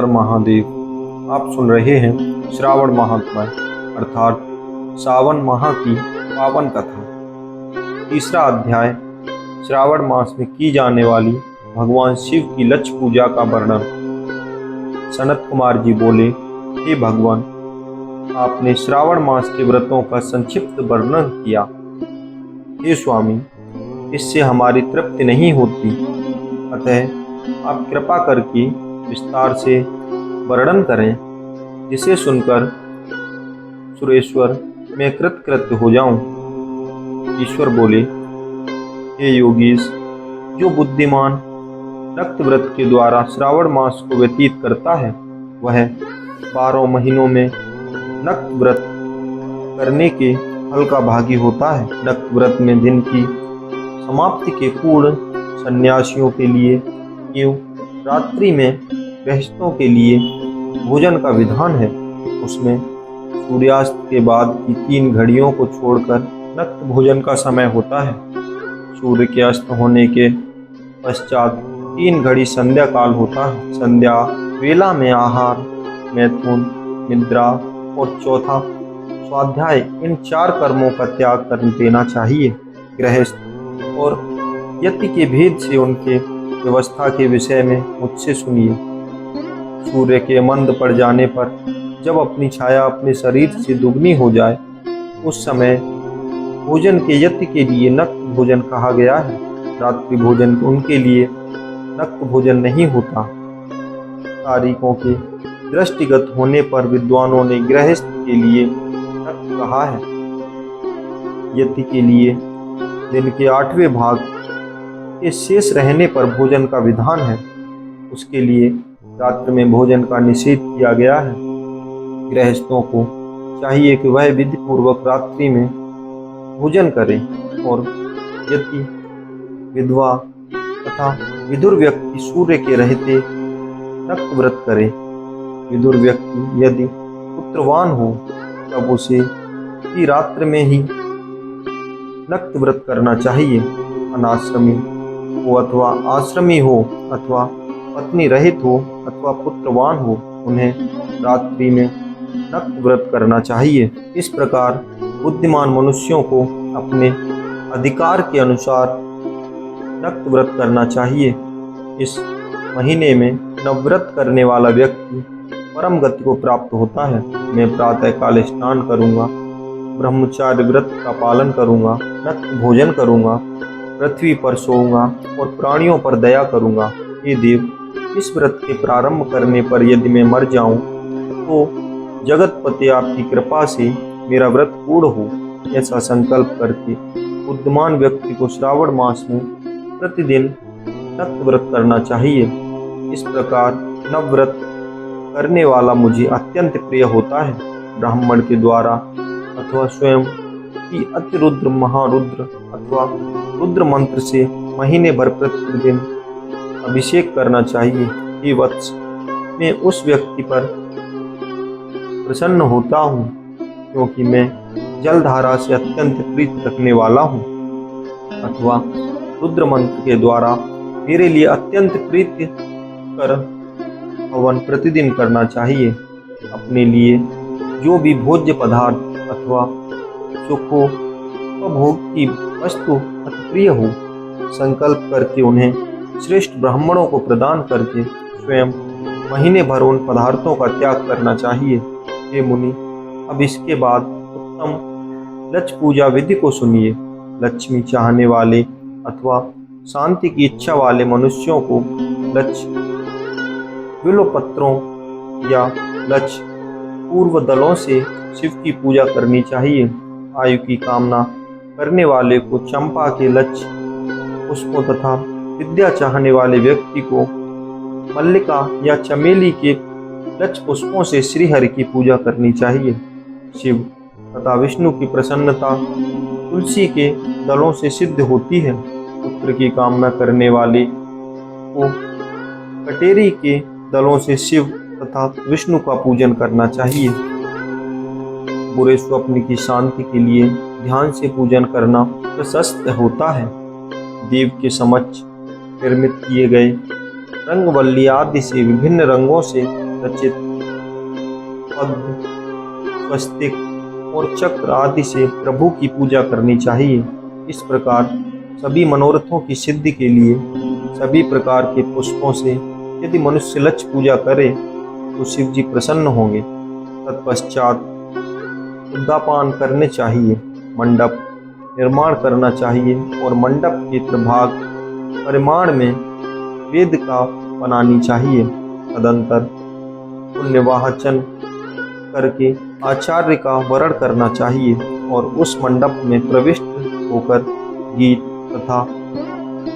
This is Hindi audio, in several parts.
हर महादेव। आप सुन रहे हैं श्रावण महात्म्य अर्थात सावन माह की पावन कथा। तीसरा अध्याय श्रावण मास में की जाने वाली भगवान शिव की लक्ष्य पूजा का वर्णन। सनत कुमार जी बोले, हे भगवान, आपने श्रावण मास के व्रतों का संक्षिप्त वर्णन किया। हे स्वामी, इससे हमारी तृप्ति नहीं होती, अतः आप कृपा करके विस्तार से वर्णन करें, जिसे सुनकर सुरेश्वर मैं कृतकृत्य हो जाऊं। ईश्वर बोले, हे योगीश, जो बुद्धिमान रक्त व्रत के द्वारा श्रावण मास को व्यतीत करता है, वह 12 महीनों में नक्त व्रत करने के फल का भागी होता है। नक्त व्रत में दिन की समाप्ति के पूर्ण सन्यासियों के लिए एवं रात्रि में गृहस्थों के लिए भोजन का विधान है। उसमें सूर्यास्त के बाद की 3 घड़ियों को छोड़कर नक्त भोजन का समय होता है। सूर्य के अस्त होने के पश्चात 3 घड़ी संध्या काल होता है। संध्या वेला में आहार, मैथुन, निद्रा और चौथा स्वाध्याय, इन 4 कर्मों का त्याग कर देना चाहिए। गृहस्थ और यति के भेद से उनके व्यवस्था के विषय में मुझसे सुनिए। सूर्य के मंद पड़ जाने पर जब अपनी छाया अपने शरीर से दुगनी हो जाए, उस समय भोजन के यति के लिए नक्त भोजन कहा गया है। रात्रि भोजन उनके लिए नक्त भोजन नहीं होता। तारीखों के दृष्टिगत होने पर विद्वानों ने गृहस्थ के लिए नक्त कहा है। यति के लिए दिन के 8वें भाग के शेष रहने पर भोजन का विधान है। उसके लिए रात्रि में भोजन का निषेध किया गया है। गृहस्थों को चाहिए कि वह विधि पूर्वक रात्रि में भोजन करें और यति, विधवा तथा विदुर व्यक्ति सूर्य के रहते नक्त व्रत करे। विदुर व्यक्ति यदि पुत्रवान हो तब उसे ही रात्रि में ही नक्त व्रत करना चाहिए। अनाश्रमी हो अथवा आश्रमी हो अथवा पत्नी रहित हो अथवा पुत्रवान हो, उन्हें रात्रि में नक्त व्रत करना चाहिए। इस प्रकार बुद्धिमान मनुष्यों को अपने अधिकार के अनुसार नक्त व्रत करना चाहिए। इस महीने में नवव्रत करने वाला व्यक्ति परम गति को प्राप्त होता है। मैं प्रातः काल स्नान करूँगा, ब्रह्मचार्य व्रत का पालन करूँगा, नक्त भोजन करूँगा, पृथ्वी पर सोऊंगा और प्राणियों पर दया करूँगा। हे देव, इस व्रत के प्रारंभ करने पर यदि मैं मर जाऊं तो जगतपति आपकी कृपा से मेरा व्रत पूर्ण हो। ऐसा संकल्प करके बुद्धिमान व्यक्ति को श्रावण मास में प्रतिदिन नक्त व्रत करना चाहिए। इस प्रकार नवव्रत करने वाला मुझे अत्यंत प्रिय होता है। ब्राह्मण के द्वारा अथवा स्वयं की अतिरुद्र, महारुद्र अथवा रुद्र मंत्र से महीने भर प्रतिदिन अभिषेक करना चाहिए। हे वत्स, मैं उस व्यक्ति पर प्रसन्न होता हूँ, क्योंकि मैं जलधारा से अत्यंत प्रीत रखने वाला हूँ। अथवा रुद्र मंत्र के द्वारा मेरे लिए अत्यंत प्रीति कर हवन प्रतिदिन करना चाहिए। अपने लिए जो भी भोज्य पदार्थ अथवा सुखों भोग की वस्तु अति प्रिय हो, संकल्प करके उन्हें श्रेष्ठ ब्राह्मणों को प्रदान करके स्वयं महीने भर उन पदार्थों का त्याग करना चाहिए। हे मुनि, अब इसके बाद उत्तम लक्ष्य पूजा विधि को सुनिए। लक्ष्मी चाहने वाले अथवा शांति की इच्छा वाले मनुष्यों को लक्ष्य बिल्वपत्रों या लक्ष्य पूर्व दलों से शिव की पूजा करनी चाहिए। आयु की कामना करने वाले को चंपा के लक्ष्य पुष्पों तथा विद्या चाहने वाले व्यक्ति को मल्लिका या चमेली के लक्ष्य पुष्पों से श्रीहरि की पूजा करनी चाहिए। शिव तथा विष्णु की प्रसन्नता तुलसी के दलों से सिद्ध होती है। पुत्र की कामना करने वाले को कटेरी के दलों से शिव तथा विष्णु का पूजन करना चाहिए। बुरे स्वप्न की शांति के लिए ध्यान से पूजन करना प्रशस्त होता है। देव के समक्ष निर्मित किए गए रंगवल्ली आदि से विभिन्न रंगों से रचित पद्म, स्वस्तिक और चक्र आदि से प्रभु की पूजा करनी चाहिए। इस प्रकार सभी मनोरथों की सिद्धि के लिए सभी प्रकार के पुष्पों से यदि मनुष्य लक्ष्य पूजा करे तो शिव जी प्रसन्न होंगे। तत्पश्चात उद्यापान करने चाहिए, मंडप निर्माण करना चाहिए और मंडप के त्रिभाग परिमाण में वेदिका बनानी चाहिए। तदंतर पुण्यवाचन करके आचार्य का वरण करना चाहिए और उस मंडप में प्रविष्ट होकर गीत तथा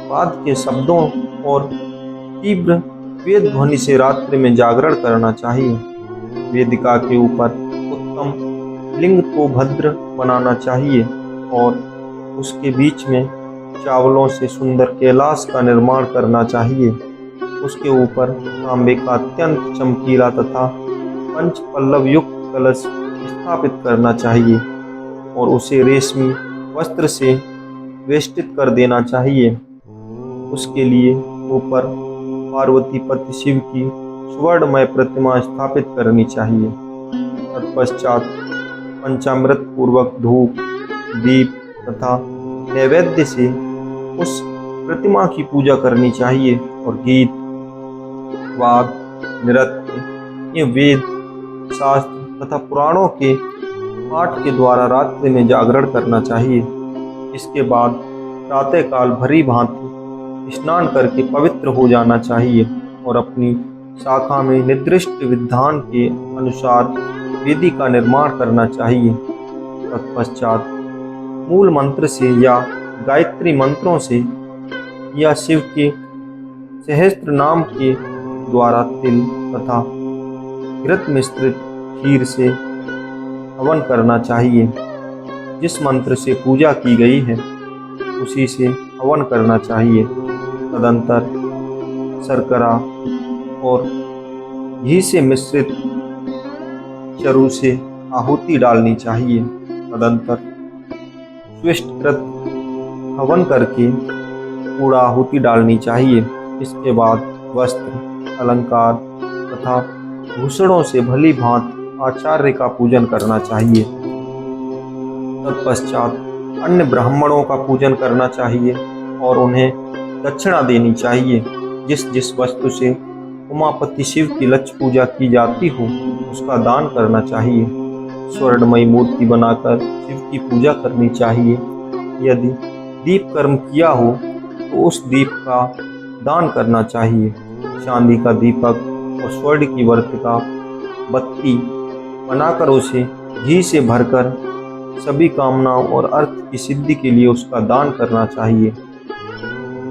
वाद के शब्दों और तीव्र वेद ध्वनि से रात्रि में जागरण करना चाहिए। वेदिका के ऊपर उत्तम लिंग को भद्र बनाना चाहिए और उसके बीच में चावलों से सुंदर कैलाश का निर्माण करना चाहिए। उसके ऊपर तांबे का अत्यंत चमकीला तथा पंच पल्लव युक्त कलश स्थापित करना चाहिए और उसे रेशमी वस्त्र से वेष्टित कर देना चाहिए। उसके लिए ऊपर पार्वती पति शिव की स्वर्णमय प्रतिमा स्थापित करनी चाहिए। तत्पश्चात पंचामृत पूर्वक धूप, दीप तथा नैवेद्य से उस प्रतिमा की पूजा करनी चाहिए और गीत, वाद, नृत्य, ये वेद, शास्त्र तथा पुराणों के पाठ के द्वारा रात्रि में जागरण करना चाहिए। इसके बाद प्रातःकाल भली भांति स्नान करके पवित्र हो जाना चाहिए और अपनी शाखा में निर्दिष्ट विधान के अनुसार वेदी का निर्माण करना चाहिए। तत्पश्चात मूल मंत्र से या गायत्री मंत्रों से या शिव के सहस्त्र नाम के द्वारा तिल तथा घृत मिश्रित खीर से हवन करना चाहिए। जिस मंत्र से पूजा की गई है उसी से हवन करना चाहिए। तदंतर शर्करा और घी से मिश्रित चरु से आहुति डालनी चाहिए। तदंतर स्विष्टकृत हवन करके पूरा आहुति डालनी चाहिए। इसके बाद वस्त्र, अलंकार तथा भूषणों से भली भांति आचार्य का पूजन करना चाहिए। तत्पश्चात अन्य ब्राह्मणों का पूजन करना चाहिए और उन्हें दक्षिणा देनी चाहिए। जिस जिस वस्तु से उमापति शिव की लक्ष्य पूजा की जाती हो उसका दान करना चाहिए। स्वर्णमयी मूर्ति बनाकर शिव की पूजा करनी चाहिए। यदि दीप कर्म किया हो तो उस दीप का दान करना चाहिए। चांदी का दीपक और स्वर्ण की वर्तिका बत्ती बनाकर उसे घी से भरकर सभी कामनाओं और अर्थ की सिद्धि के लिए उसका दान करना चाहिए।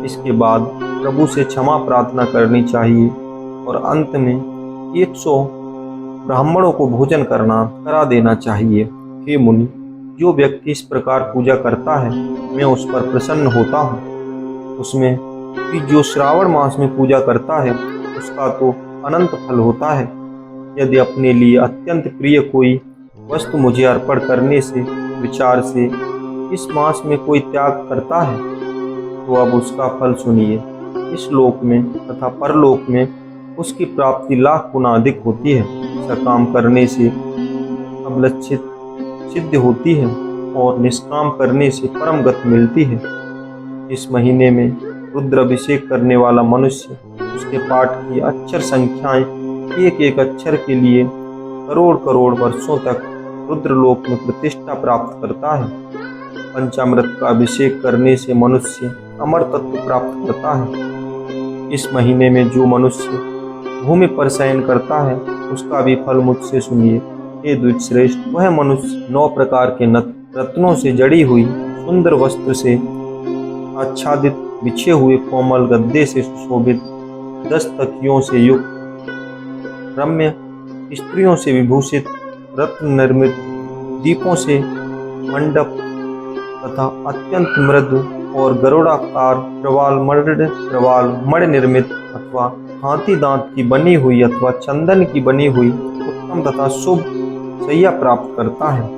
इसके बाद प्रभु से क्षमा प्रार्थना करनी चाहिए और अंत में 100 ब्राह्मणों को भोजन करा देना चाहिए। हे मुनि, जो व्यक्ति इस प्रकार पूजा करता है मैं उस पर प्रसन्न होता हूँ। उसमें भी जो श्रावण मास में पूजा करता है उसका तो अनंत फल होता है। यदि अपने लिए अत्यंत प्रिय कोई वस्तु मुझे अर्पण करने से विचार से इस मास में कोई त्याग करता है तो अब उसका फल सुनिए। इस लोक में तथा परलोक में उसकी प्राप्ति लाख गुना अधिक होती है। सकाम करने से अभिलषित सिद्ध होती है और निष्काम करने से परम गति मिलती है। इस महीने में रुद्र अभिषेक करने वाला मनुष्य उसके पाठ की अक्षर संख्याएं एक एक अक्षर के लिए करोड़ करोड़ वर्षों तक रुद्रलोक में प्रतिष्ठा प्राप्त करता है। पंचामृत का अभिषेक करने से मनुष्य अमर तत्व प्राप्त करता है। इस महीने में जो मनुष्य भूमि पर शयन करता है उसका भी फल मुझसे सुनिए। हे द्विज श्रेष्ठ, वह मनुष्य 9 प्रकार के रत्नों से जड़ी हुई सुंदर वस्त्र से आच्छादित बिछे हुए कोमल गद्दे से सुशोभित 10 तकियों से युक्त रम्य स्त्रियों से विभूषित रत्न निर्मित दीपों से मंडप तथा अत्यंत मृदु और गरुड़ाकार प्रवाल मणि निर्मित अथवा हाथी दांत की बनी हुई अथवा चंदन की बनी हुई उत्तम तथा शुभ शैया प्राप्त करता है।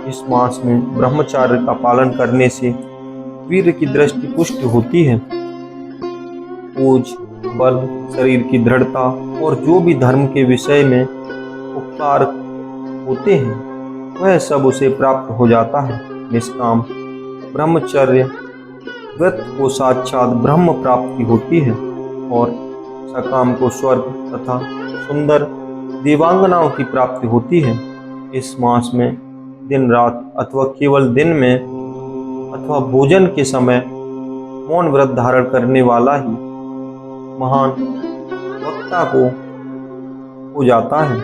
इस मास में ब्रह्मचार्य का पालन करने से वीर की दृष्टि पुष्ट होती है। पूज बल, शरीर की दृढ़ता और जो भी धर्म के विषय में उपकार होते हैं वह सब उसे प्राप्त हो जाता है। निष्काम ब्रह्मचर्य व्रत को साक्षात ब्रह्म प्राप्ति होती है और सकाम को स्वर्ग तथा सुंदर देवांगनाओं की प्राप्ति होती है। इस मास में दिन रात अथवा केवल दिन में अथवा भोजन के समय मौन व्रत धारण करने वाला ही महान वक्ता को हो जाता है।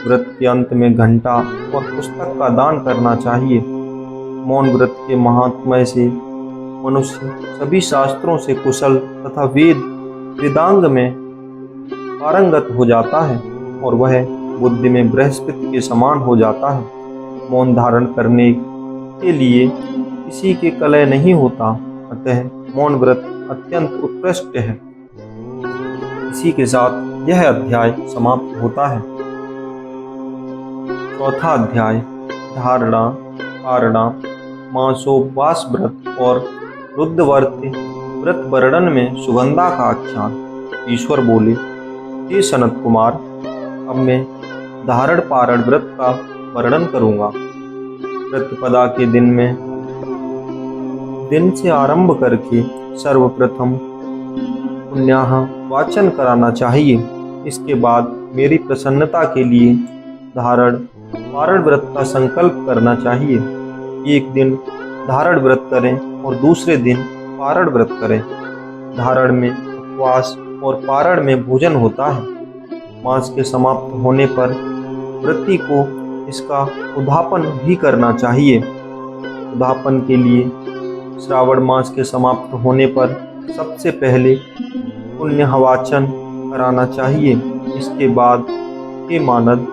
व्रत के अंत में घंटा और पुस्तक का दान करना चाहिए। मौन व्रत के महात्म्य से मनुष्य सभी शास्त्रों से कुशल तथा वेदांग में पारंगत हो जाता है और वह बुद्धि में बृहस्पति के समान हो जाता है। मौन धारण करने के लिए किसी के कलह नहीं होता, अतः मौन व्रत अत्यंत उत्कृष्ट है। इसी के साथ यह अध्याय समाप्त होता है। चौथा अध्याय धारणा, पारणा, मासोपवास व्रत और रुद्रवर्ती व्रत वर्णन में सुगंधा का आख्यान। ईश्वर बोले, हे सनत कुमार, अब मैं धारण पारण व्रत का वर्णन करूंगा। प्रतिपदा के दिन से आरंभ करके सर्वप्रथम पुण्याह वाचन कराना चाहिए। इसके बाद मेरी प्रसन्नता के लिए धारण पारण व्रत का संकल्प करना चाहिए। एक दिन धारण व्रत करें और दूसरे दिन पारण व्रत करें। धारण में उपवास और पारण में भोजन होता है। मास के समाप्त होने पर व्रती को इसका उद्यापन भी करना चाहिए। उद्यापन के लिए श्रावण मास के समाप्त होने पर सबसे पहले पुण्यवाचन कराना चाहिए। इसके बाद हे मानद,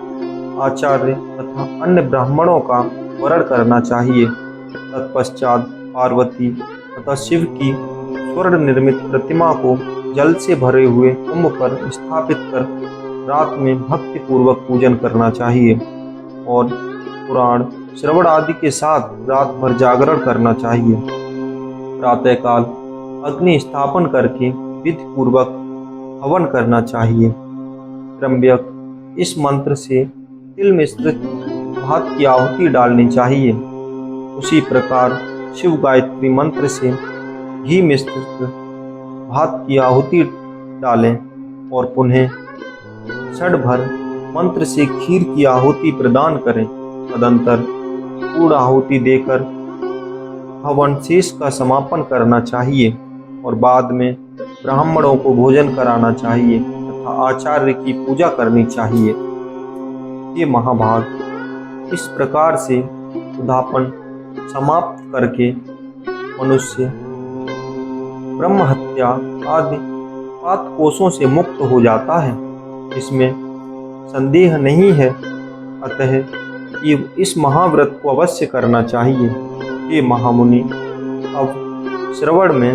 आचार्य तथा अन्य ब्राह्मणों का वरण करना चाहिए। तत्पश्चात पार्वती तथा शिव की स्वर्ण निर्मित प्रतिमा को जल से भरे हुए कुंभ पर स्थापित कर रात में भक्ति पूर्वक पूजन करना चाहिए और पुराण श्रवण आदि के साथ रात भर जागरण करना चाहिए। प्रातःकाल अग्नि स्थापन करके विधि पूर्वक हवन करना चाहिए। त्र्यंबक इस मंत्र से तिल मिश्रित भात की आहुति डालनी चाहिए। उसी प्रकार शिव गायत्री मंत्र से घी मिश्रित भात की आहुति डालें और पुनः क्षण भर मंत्र से खीर की आहुति प्रदान करें। तदंतर पूर्ण आहुति देकर हवन शेष का समापन करना चाहिए और बाद में ब्राह्मणों को भोजन कराना चाहिए तथा आचार्य की पूजा करनी चाहिए। ये महाभाग इस प्रकार से उद्यापन समाप्त करके मनुष्य ब्रह्म हत्या आदि पात कोषों से मुक्त हो जाता है, इसमें संदेह नहीं है। अतः ये इस महाव्रत को अवश्य करना चाहिए। ये महामुनि, अब श्रवण में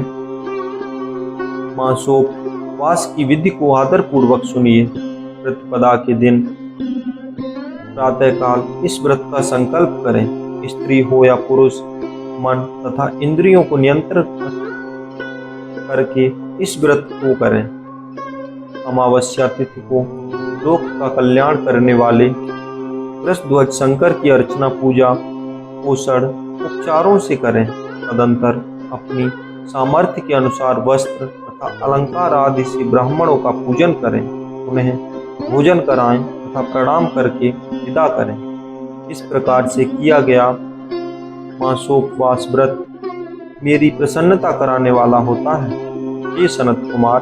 मासोपवास की विधि को आदर पूर्वक सुनिए। प्रतिपदा के दिन प्रातःकाल इस व्रत का संकल्प करें। स्त्री हो या पुरुष, मन तथा इंद्रियों को नियंत्रित करके इस व्रत को करें। अमावस्या तिथि को लोक का कल्याण करने वाले वृषध्वज शंकर की अर्चना, पूजा, पोषण, उपचारों से करें। तदंतर अपनी सामर्थ्य के अनुसार वस्त्र तथा अलंकार आदि से ब्राह्मणों का पूजन करें। उन्हें भोजन कराएं तथा प्रणाम करके विदा करें। इस प्रकार से किया गया मासोपवास व्रत मेरी प्रसन्नता कराने वाला होता है। ये सनत कुमार,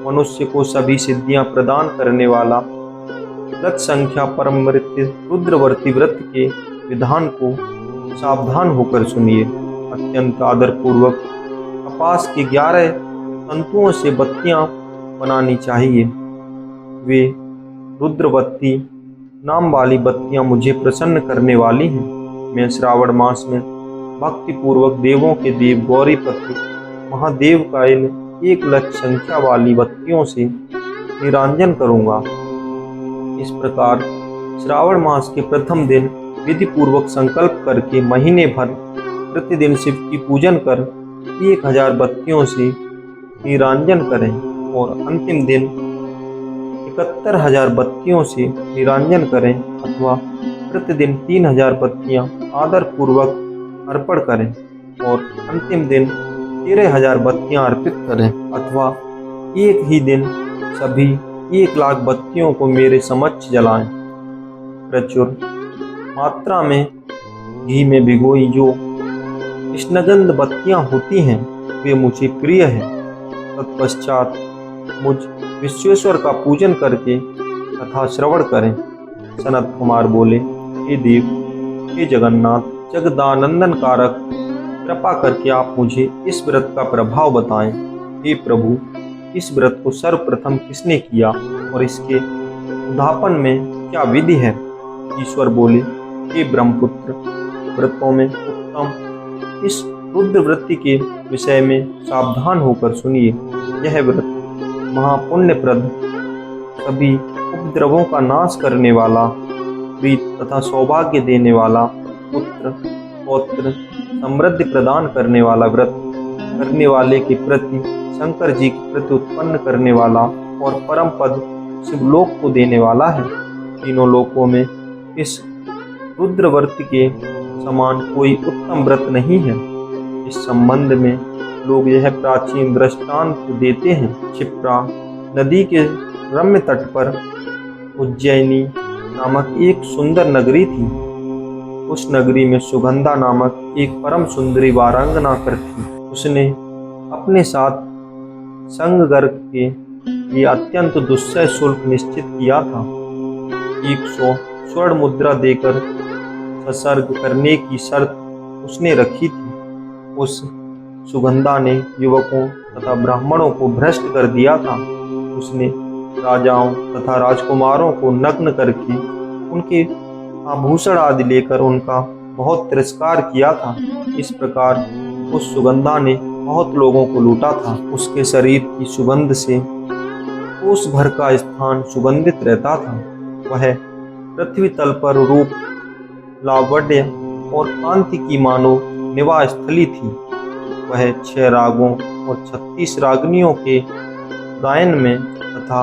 मनुष्य को सभी सिद्धियां प्रदान करने वाला व्रत संख्या परमृत रुद्रवर्ती व्रत के विधान को सावधान होकर सुनिए। अत्यंत आदर पूर्वक कपास के 11 तंतुओं से बत्तियां बनानी चाहिए। वे रुद्रवती नाम वाली बत्तियां मुझे प्रसन्न करने वाली हैं। मैं श्रावण मास में भक्ति पूर्वक देवों के देव गौरीपति महादेव का इन 1 लाख संख्या वाली बत्तियों से निरांजन करूंगा। इस प्रकार श्रावण मास के प्रथम दिन विधि पूर्वक संकल्प करके महीने भर प्रतिदिन शिव की पूजन कर 1000 बत्तियों से निरांजन करें। और अंतिम दिन 71,000 बत्तियों से निरांजन करें अथवा प्रतिदिन 3,000 बत्तियां आदर पूर्वक अर्पण करें और अंतिम दिन 13,000 बत्तियां अर्पित करें अथवा एक ही दिन सभी 1,00,000 बत्तियों को मेरे समक्ष जलाएं। प्रचुर मात्रा में घी में भिगोई जो कृष्णगंध बत्तियां होती हैं वे मुझे प्रिय हैं। तत्पश्चात मुझ विश्वेश्वर का पूजन करके कथा श्रवण करें। सनत कुमार बोले, हे देव, हे जगन्नाथ, जगदानंदन कारक, कृपा करके आप मुझे इस व्रत का प्रभाव बताएं। हे प्रभु, इस व्रत को सर्वप्रथम किसने किया और इसके उद्यापन में क्या विधि है? ईश्वर बोले, हे ब्रह्मपुत्र, व्रतों में उत्तम इस रुद्र वृत्ति के विषय में सावधान होकर सुनिए। यह व्रत महापुण्यप्रद, सभी उपद्रवों का नाश करने वाला, प्रीत तथा सौभाग्य देने वाला, पुत्र पौत्र समृद्धि प्रदान करने वाला व्रत करने वाले के प्रति, शंकर जी के प्रति उत्पन्न करने वाला और परम पद शिवलोक को देने वाला है। तीनों लोकों में इस रुद्र व्रत के समान कोई उत्तम व्रत नहीं है। इस संबंध में लोग यह प्राचीन दृष्टांत देते हैं। क्षिप्रा नदी के रम्य तट पर उज्जैनी नामक एक सुंदर नगरी थी। उस नगरी में सुगंधा नामक एक परम सुंदरी वारांगना कर थी। उसने अपने साथ संग गर्ग के लिए अत्यंत दुस्सह शुल्क निश्चित किया था। 100 स्वर्ण मुद्रा देकर सत्सर्ग करने की शर्त उसने रखी थी। उस सुगंधा ने युवकों तथा ब्राह्मणों को भ्रष्ट कर दिया था। उसने राजाओं तथा राजकुमारों को नग्न करके उनके आभूषण आदि लेकर उनका बहुत तिरस्कार किया था। इस प्रकार उस सुगंधा ने बहुत लोगों को लूटा था। उसके शरीर की सुगंध से कोस भर का स्थान सुगंधित रहता था। वह पृथ्वी तल पर रूप, लावण्य और कांति की मानो निवास स्थली थी। वह 6 रागों और 36 रागनियों के गायन में तथा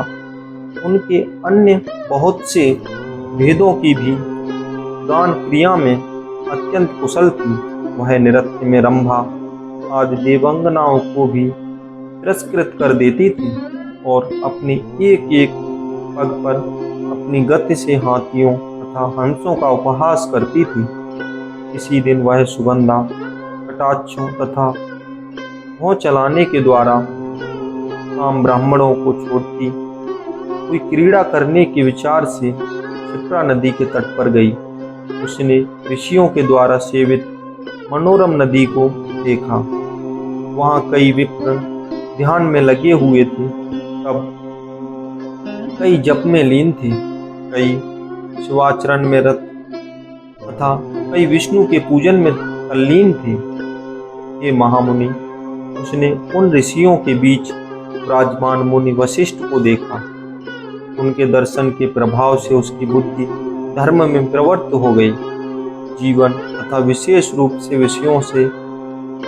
उनके अन्य बहुत से भेदों की भी गान क्रिया में अत्यंत कुशल थी। वह नृत्य में रंभा आदि देवांगनाओं को भी तिरस्कृत कर देती थी और अपनी एक एक पग पर अपनी गति से हाथियों तथा हंसों का उपहास करती थी। इसी दिन वह सुगंधा कटाक्षों तथा भौं चलाने के द्वारा आम ब्राह्मणों को छोड़ती हुई क्रीड़ा करने के विचार से क्षिप्रा नदी के तट पर गई। उसने ऋषियों के द्वारा सेवित मनोरम नदी को देखा। वहाँ कई विप्र ध्यान में लगे हुए थे, तब कई जप में लीन थे, कई शिवाचरण में रत तथा कई विष्णु के पूजन में तल्लीन थे। हे महामुनि, उसने उन ऋषियों के बीच विराजमान मुनि वशिष्ठ को देखा। उनके दर्शन के प्रभाव से उसकी बुद्धि धर्म में प्रवृत्त हो गई। जीवन तथा विशेष रूप से विषयों से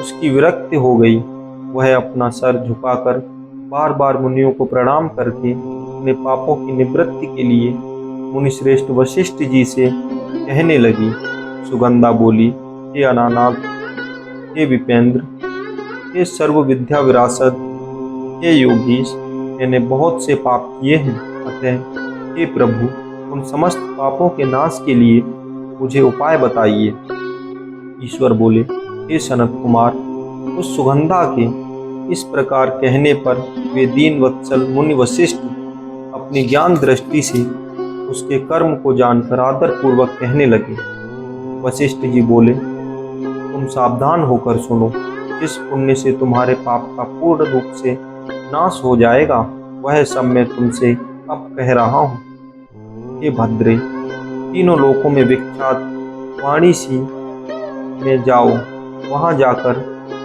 उसकी विरक्ति हो गई। वह अपना सर झुकाकर बार बार मुनियों को प्रणाम करके अपने पापों की निवृत्ति के लिए मुनिश्रेष्ठ वशिष्ठ जी से कहने लगी। सुगंधा बोली, हे अनानाथ, हे विपेंद्र, हे सर्व विद्या विरासत, हे योगीश, मैंने बहुत से पाप किए हैं। अतः हे प्रभु, उन समस्त पापों के नाश के लिए मुझे उपाय बताइए। ईश्वर बोले, हे सनत कुमार, उस सुगंधा के इस प्रकार कहने पर वे दीन वत्सल मुनि वशिष्ठ अपनी ज्ञान दृष्टि से उसके कर्म को जानकर आदर पूर्वक कहने लगे। वशिष्ठ जी बोले, तुम सावधान होकर सुनो। जिस पुण्य से तुम्हारे पाप का पूर्ण रूप से नाश हो जाएगा, वह सब मैं तुमसे अब कह रहा हूँ। हे भद्रे, तीनों लोकों में विख्यात वाराणसी में जाओ। वहाँ जाकर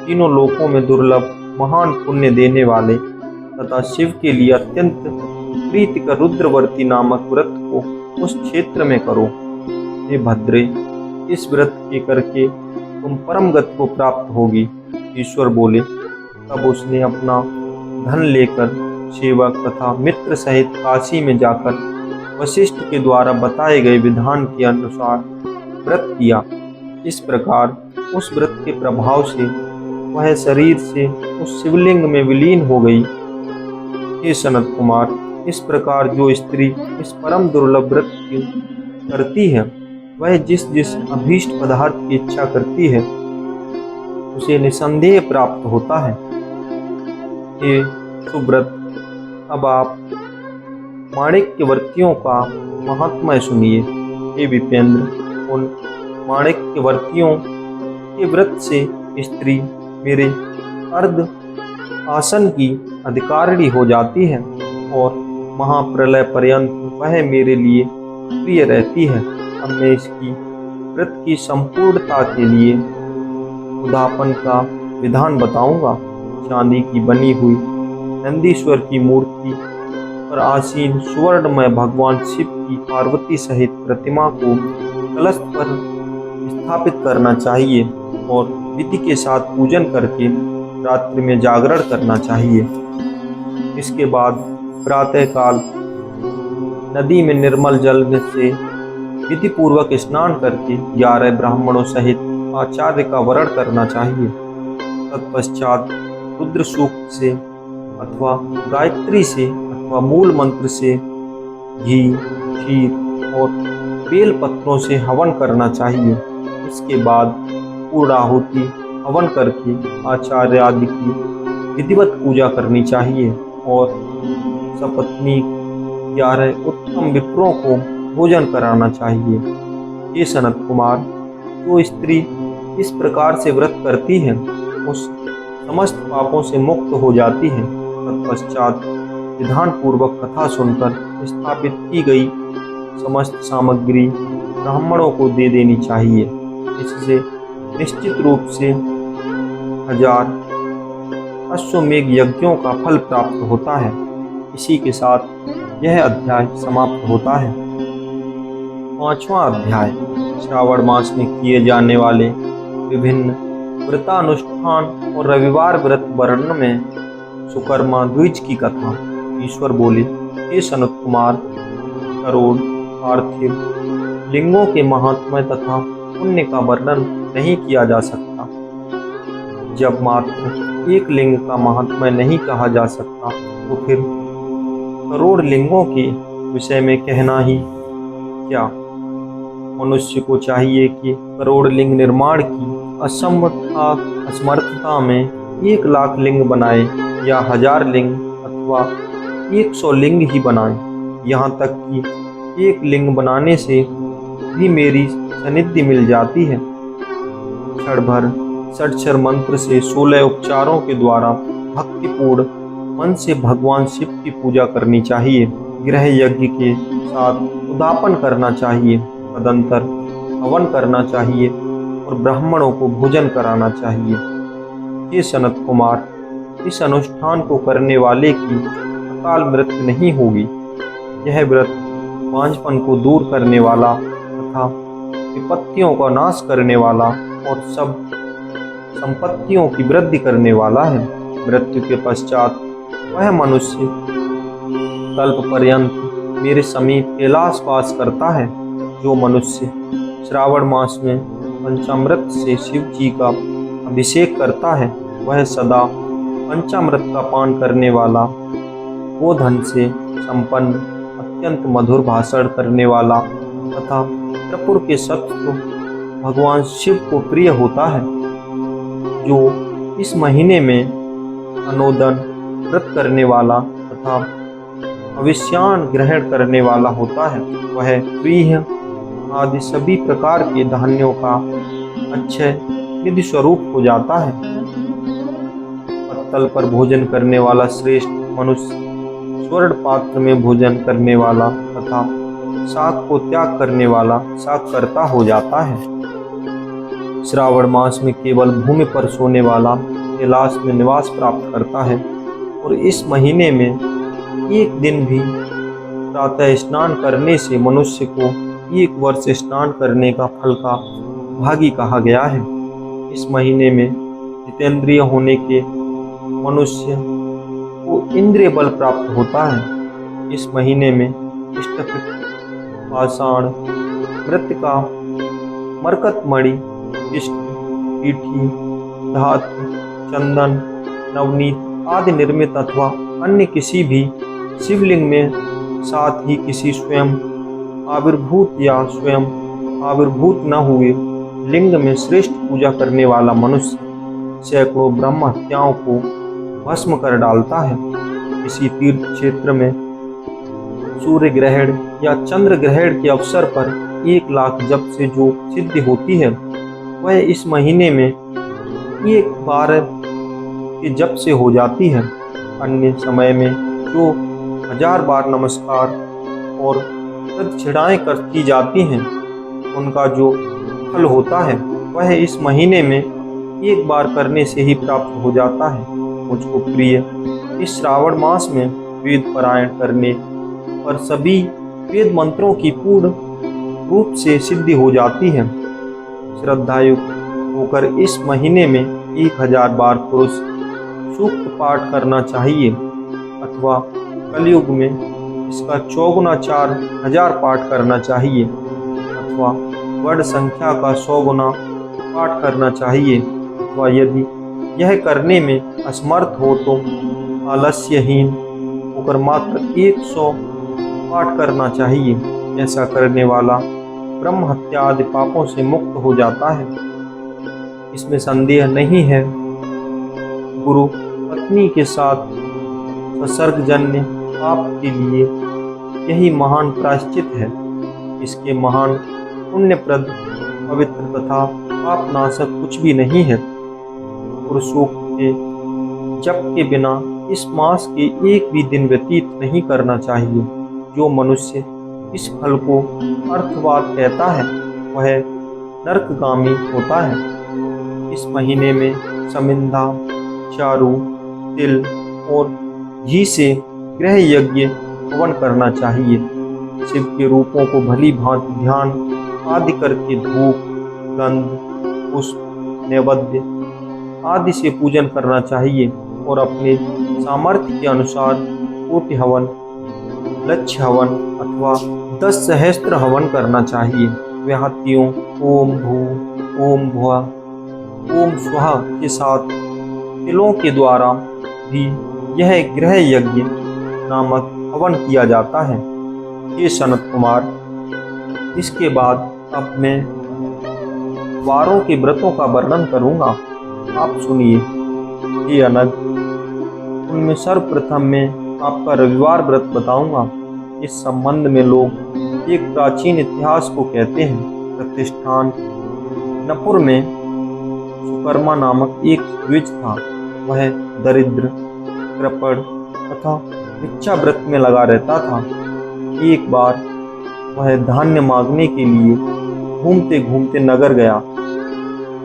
तीनों लोकों में दुर्लभ महान पुण्य देने वाले तथा शिव के लिए अत्यंत प्रीतिकर रुद्रवर्ती नामक व्रत को उस क्षेत्र में करो। हे भद्रे, इस व्रत के करके तुम परम गति को प्राप्त होगी। ईश्वर बोले, तब उसने अपना धन लेकर सेवक तथा मित्र सहित काशी में जाकर वशिष्ठ के द्वारा बताए गए विधान के अनुसार व्रत किया। इस प्रकार उस व्रत के प्रभाव से वह शरीर से उस शिवलिंग में विलीन हो गई। हे सनत कुमार, इस प्रकार जो स्त्री इस परम दुर्लभ व्रत की करती है, वह जिस जिस अभीष्ट पदार्थ की इच्छा करती है उसे निसंदेह प्राप्त होता है। हे सुव्रत, अब आप माणिक्यवर्तियों का महात्म्य सुनिए। हे विपेंद्र, उन माणिक्यवर्तियों के व्रत से स्त्री मेरे अर्ध आसन की अधिकारिणी हो जाती है और महाप्रलय पर्यंत वह मेरे लिए प्रिय रहती है। अब मैं इसकी व्रत की संपूर्णता के लिए उदापन का विधान बताऊंगा। चांदी की बनी हुई नंदीश्वर की मूर्ति पर आसीन सुवर्णमय भगवान शिव की पार्वती सहित प्रतिमा को कलश पर स्थापित करना चाहिए और विधि के साथ पूजन करके रात्रि में जागरण करना चाहिए। इसके बाद प्रातःकाल नदी में निर्मल जल से विधि पूर्वक स्नान करके 11 ब्राह्मणों सहित आचार्य का वरण करना चाहिए। तत्पश्चात रुद्र सूक्त से अथवा गायत्री से अथवा मूल मंत्र से घी, खीर और बेल पत्रों से हवन करना चाहिए। इसके बाद पूर्णाहुति हवन करके आचार्य आदि की विधिवत पूजा करनी चाहिए और सपत्नी 11 उत्तम विप्रों को भोजन कराना चाहिए। ये सनत कुमार, जो स्त्री इस प्रकार से व्रत करती है उस समस्त पापों से मुक्त हो जाती है। तत्पश्चात विधान पूर्वक कथा सुनकर स्थापित की गई समस्त सामग्री ब्राह्मणों को दे देनी चाहिए। इससे निश्चित रूप से 1000 अश्वमेघ यज्ञों का फल प्राप्त होता है। इसी के साथ यह अध्याय समाप्त होता है। 5वां अध्याय श्रावण मास में किए जाने वाले विभिन्न व्रतानुष्ठान और रविवार व्रत वर्णन में सुकर्मा द्विज की कथा। ईश्वर बोले, हे सनत कुमार, करोड़ पार्थिव लिंगों के महात्म्य तथा पुण्य का वर्णन नहीं किया जा सकता। जब मात्र एक लिंग का महात्म्य नहीं कहा जा सकता तो फिर करोड़ लिंगों के विषय में कहना ही क्या। मनुष्य को चाहिए कि करोड़ लिंग निर्माण की असमर्थता में 1 लाख लिंग बनाए या 1000 लिंग अथवा 100 लिंग ही बनाए। यहाँ तक कि 1 लिंग बनाने से भी मेरी सानिध्य मिल जाती है। क्षण भर षट्क्षर मंत्र से 16 उपचारों के द्वारा भक्तिपूर्ण मन से भगवान शिव की पूजा करनी चाहिए। गृह यज्ञ के साथ उदापन करना चाहिए। तदंतर हवन करना चाहिए और ब्राह्मणों को भोजन कराना चाहिए। ये सनत कुमार, इस अनुष्ठान को करने वाले की अकाल मृत्यु नहीं होगी। यह व्रत बांझपन को दूर करने वाला तथा विपत्तियों का नाश करने वाला और सब संपत्तियों की वृद्धि करने वाला है। मृत्यु के पश्चात वह मनुष्य कल्प पर्यंत मेरे समीप कैलाश वास करता है। जो मनुष्य श्रावण मास में पंचामृत से शिव जी का अभिषेक करता है वह सदा पंचामृत का पान करने वाला, गोधन से संपन्न, अत्यंत मधुर भाषण करने वाला तथा त्रिपुर के शत्रु भगवान शिव को प्रिय होता है। जो इस महीने में अनुदन व्रत करने वाला तथा अविष्यान ग्रहण करने वाला होता है वह प्रिय आदि सभी प्रकार के धान्यों का अक्षय निधि स्वरूप हो जाता है। पत्तल पर भोजन करने वाला श्रेष्ठ मनुष्य स्वर्ण पात्र में भोजन करने वाला तथा शाक को त्याग करने वाला शाककर्ता हो जाता है। श्रावण मास में केवल भूमि पर सोने वाला कैलाश में निवास प्राप्त करता है और इस महीने में एक दिन भी प्रातः स्नान करने से मनुष्य को 1 वर्ष स्नान करने का फल का भागी कहा गया है। इस महीने में जितेंद्रिय होने के मनुष्य को इंद्रिय बल प्राप्त होता है। इस महीने में इष्टपित, पाषाण, मृत्तिका, मरकतमणि, इष्ट, पीठी, धातु, चंदन, नवनीत आदि निर्मित अथवा अन्य किसी भी शिवलिंग में, साथ ही किसी स्वयं आविर्भूत या स्वयं आविर्भूत न हुए लिंग में श्रेष्ठ पूजा करने वाला मनुष्य सैकड़ों ब्रह्म हत्याओं को भस्म कर डालता है। किसी तीर्थ क्षेत्र में सूर्य ग्रहण या चंद्र ग्रहण के अवसर पर 1 लाख जप से जो सिद्धि होती है वह इस महीने में 1 बार के जप से हो जाती है। अन्य समय में जो 1000 बार नमस्कार और प्रदक्षिणाएं की जाती हैं उनका जो फल होता है वह इस महीने में 1 बार करने से ही प्राप्त हो जाता है। मुझको प्रिय इस श्रावण मास में वेद पारायण करने पर सभी वेद मंत्रों की पूर्ण रूप से सिद्धि हो जाती है। श्रद्धायुक्त होकर इस महीने में 1000 बार पुरुष सूक्त पाठ करना चाहिए अथवा कलयुग में इसका 4 × 4000 पाठ करना चाहिए अथवा वर्ड संख्या का 100 गुना पाठ करना चाहिए अथवा यदि यह करने में असमर्थ हो तो आलस्यहीन होकर मात्र 100 पाठ करना चाहिए। ऐसा करने वाला ब्रह्म हत्या आदि पापों से मुक्त हो जाता है, इसमें संदेह नहीं है। गुरु पत्नी के साथ संसर्गजन्य पाप के लिए यही महान प्रायश्चित है। इसके महान पुण्यप्रद, पवित्र तथा पापनाशक कुछ भी नहीं है। पुरुषों के जप के बिना इस मास के एक भी दिन व्यतीत नहीं करना चाहिए। जो मनुष्य इस फल को अर्थवाद कहता है वह नरकगामी होता है। इस महीने में समिंधा, चारू, तिल और घी से गृह यज्ञ हवन करना चाहिए। शिव के रूपों को भली भांति ध्यान आदि करके धूप, गंध, पुष्प, नैवेद्य आदि से पूजन करना चाहिए और अपने सामर्थ्य के अनुसार कोटि हवन, लक्ष्य हवन अथवा 10 सहस्त्र हवन करना चाहिए। व्याहतियों ओम भू, ओम भुआ, ओम स्वाहा के साथ तिलों के द्वारा भी यह गृह यज्ञ नामक हवन किया जाता है। ये सनत कुमार, इसके बाद अब मैं वारों के व्रतों का वर्णन करूंगा, आप सुनिए। ये अनग, उनमें सर्वप्रथम मैं आपका रविवार व्रत बताऊंगा। इस संबंध में लोग एक प्राचीन इतिहास को कहते हैं। प्रतिष्ठान नपुर में सुकर्मा नामक एक द्विज था। वह दरिद्र, कृपण तथा भिक्षा व्रत में लगा रहता था। एक बार वह धान्य मांगने के लिए घूमते घूमते नगर गया।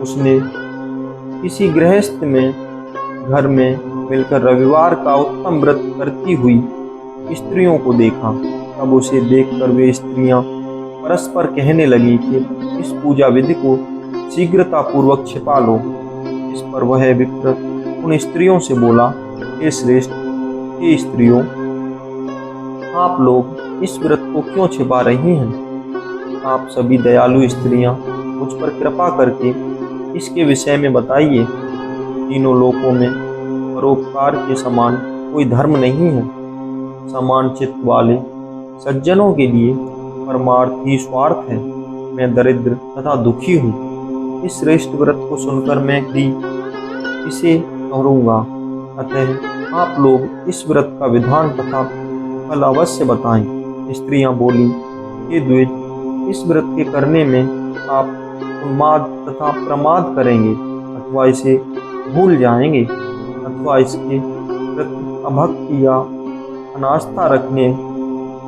उसने किसी गृहस्थ में घर में मिलकर रविवार का उत्तम व्रत करती हुई स्त्रियों को देखा। तब उसे देखकर वे स्त्रियां परस्पर कहने लगी कि इस पूजा विधि को शीघ्रता पूर्वक छिपा लो। इस पर वह विप्र उन स्त्रियों से बोला, हे श्रेष्ठ, हे स्त्रियों, आप लोग इस व्रत को क्यों छिपा रही हैं? आप सभी दयालु स्त्रियां मुझ पर कृपा करके इसके विषय में बताइए। तीनों लोकों में परोपकार के समान कोई धर्म नहीं है। समान चित्त वाले सज्जनों के लिए परमार्थ ही स्वार्थ है। मैं दरिद्र तथा दुखी हूँ। इस श्रेष्ठ व्रत को सुनकर मैं भी इसे करूँगा। अतः आप लोग इस व्रत का विधान तथा फल अवश्य बताएं। स्त्रियां बोली, हे द्विज, इस व्रत के करने में आप उन्माद तथा प्रमाद करेंगे अथवा इसे भूल जाएंगे अथवा इसके प्रति अभक्ति या अनास्था रखने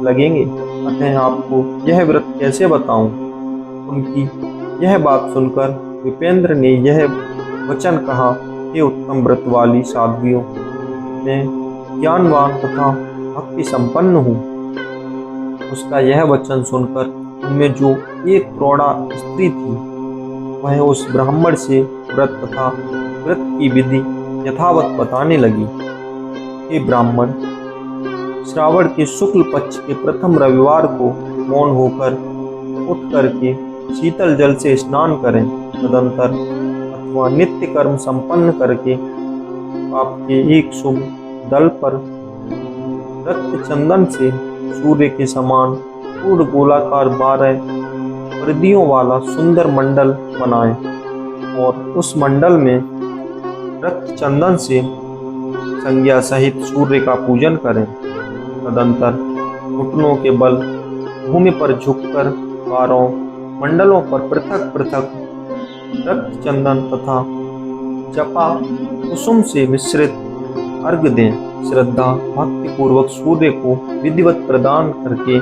लगेंगे। अतः आपको यह व्रत कैसे बताऊं? उनकी यह बात सुनकर विपेंद्र ने यह वचन कहा, हे उत्तम व्रत वाली साध्वियों, मैं ज्ञानवान तथा भक्ति संपन्न हूँ। उसका यह वचन सुनकर उनमें जो एक प्रौढ़ा स्त्री थी वह उस ब्राह्मण से व्रत तथा व्रत की विधि यथावत बताने लगी। हे ब्राह्मण, श्रावण के शुक्ल पक्ष के प्रथम रविवार को मौन होकर उठ करके शीतल जल से स्नान करें। तदंतर अथवा नित्य कर्म संपन्न करके आपके एक शुभ दल पर रक्त चंदन से सूर्य के समान पूर्ण गोलाकार 12 परिधियों वाला सुंदर मंडल बनाएं और उस मंडल में रक्त चंदन से संज्ञा सहित सूर्य का पूजन करें। तदंतर घुटनों के बल भूमि पर झुककर 12 मंडलों पर पृथक पृथक रक्त चंदन तथा जपा कुसुम से मिश्रित अर्घ दें। श्रद्धा भक्ति पूर्वक सूर्य को विधिवत प्रदान करके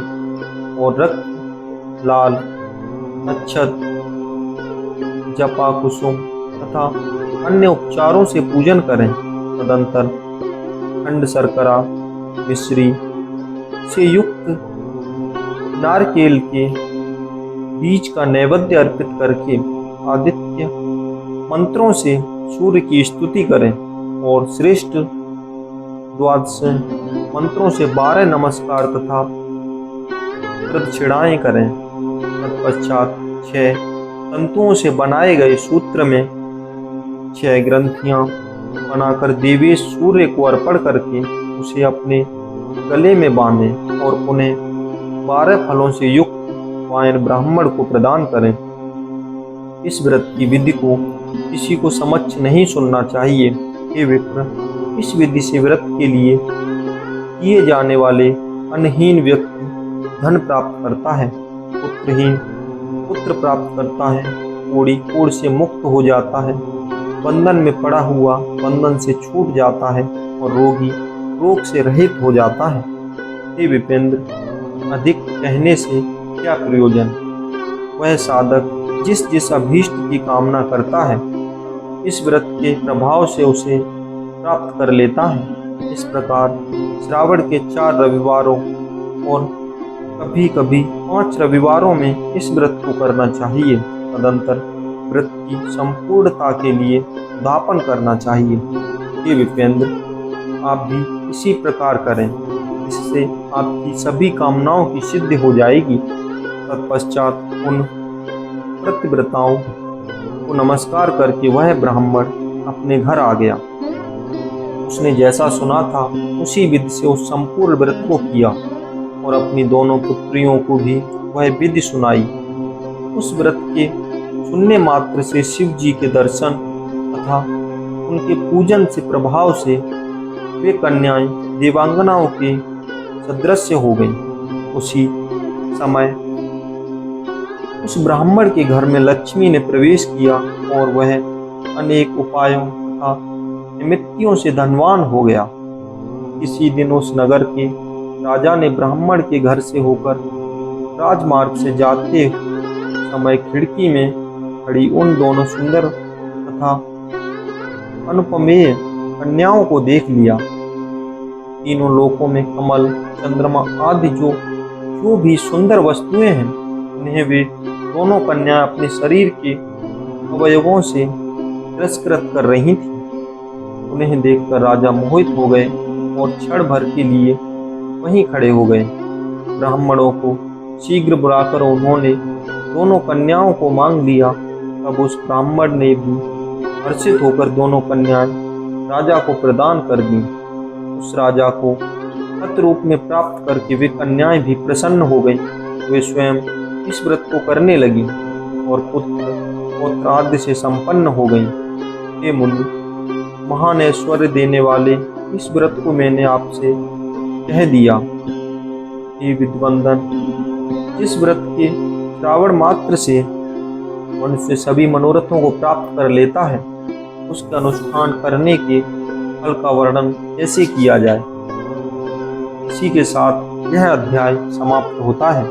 और रक्त, लाल, अक्षत, जपा कुसुम तथा अन्य उपचारों से पूजन करें। तदंतर खंड शर्करा मिश्री से युक्त नारकेल के बीज का नैवेद्य अर्पित करके आदित्य मंत्रों से सूर्य की स्तुति करें और श्रेष्ठ द्वादश मंत्रों से 12 नमस्कार तथा प्रदक्षिणाएं करें। तत्पश्चात 6 तंतुओं से बनाए गए सूत्र में 6 ग्रंथियां बनाकर देवेश सूर्य को अर्पण करके उसे अपने गले में बांधें और उन्हें 12 फलों से युक्त वाइन ब्राह्मण को प्रदान करें। इस व्रत की विधि को किसी को समक्ष नहीं सुनना चाहिए। हे विप्र, इस विधि से व्रत के लिए किए जाने वाले अन्नहीन व्यक्ति धन प्राप्त करता है, पुत्रहीन पुत्र प्राप्त करता है, कोढ़ी कोढ़ से मुक्त हो जाता है, बंधन में पड़ा हुआ बंधन से छूट जाता है और रोगी रोग से रहित हो जाता है। हे विपेंद्र, अधिक कहने से क्या प्रयोजन। वह साधक जिस जिस अभीष्ट की कामना करता है इस व्रत के प्रभाव से उसे प्राप्त कर लेता है। इस प्रकार श्रावण के 4 रविवारों और कभी कभी 5 रविवारों में इस व्रत को करना चाहिए। तदंतर व्रत की संपूर्णता के लिए दापन करना चाहिए। हे विपेंद्र, आप भी इसी प्रकार करें, इससे आपकी सभी कामनाओं की सिद्धि हो जाएगी। तत्पश्चात उन प्रतिव्रताओं को नमस्कार करके वह ब्राह्मण अपने घर आ गया। उसने जैसा सुना था उसी विधि से उस संपूर्ण व्रत को किया और अपनी दोनों पुत्रियों को भी वह विधि सुनाई। उस व्रत के सुनने मात्र से शिव जी के दर्शन तथा उनके पूजन से प्रभाव से वे कन्याएं देवांगनाओं के सदृश हो गईं। उसी समय उस ब्राह्मण के घर में लक्ष्मी ने प्रवेश किया और वह अनेक उपायों तथा निमित्तियों से धनवान हो गया। इसी दिन उस नगर के राजा ने ब्राह्मण के घर से होकर राजमार्ग से जाते समय खिड़की में खड़ी उन दोनों सुंदर तथा अनुपमेय कन्याओं को देख लिया। तीनों लोकों में कमल, चंद्रमा आदि जो भी सुंदर वस्तुएं हैं उन्हें वे दोनों कन्याएं अपने शरीर के अवयवों से तिरस्कृत कर रही थीं। उन्हें देखकर राजा मोहित हो गए और क्षण भर के लिए वहीं खड़े हो गए। ब्राह्मणों को शीघ्र बुलाकर उन्होंने दोनों कन्याओं को मांग लिया। तब उस ब्राह्मण ने भी हर्षित होकर दोनों कन्याएं राजा को प्रदान कर दी। उस राजा को पत्र रूप में प्राप्त करके वे कन्याएं भी प्रसन्न हो गई। वे स्वयं इस व्रत को करने लगी और पुत्र पौत्रादि से संपन्न हो गई। हे मुनि, महान ऐश्वर्य देने वाले इस व्रत को मैंने आपसे कह दिया। हे विद्वंदन, जिस व्रत के श्रावण मात्र से मनुष्य सभी मनोरथों को प्राप्त कर लेता है उसका अनुष्ठान करने के फल का वर्णन कैसे किया जाए। इसी के साथ यह अध्याय समाप्त होता है।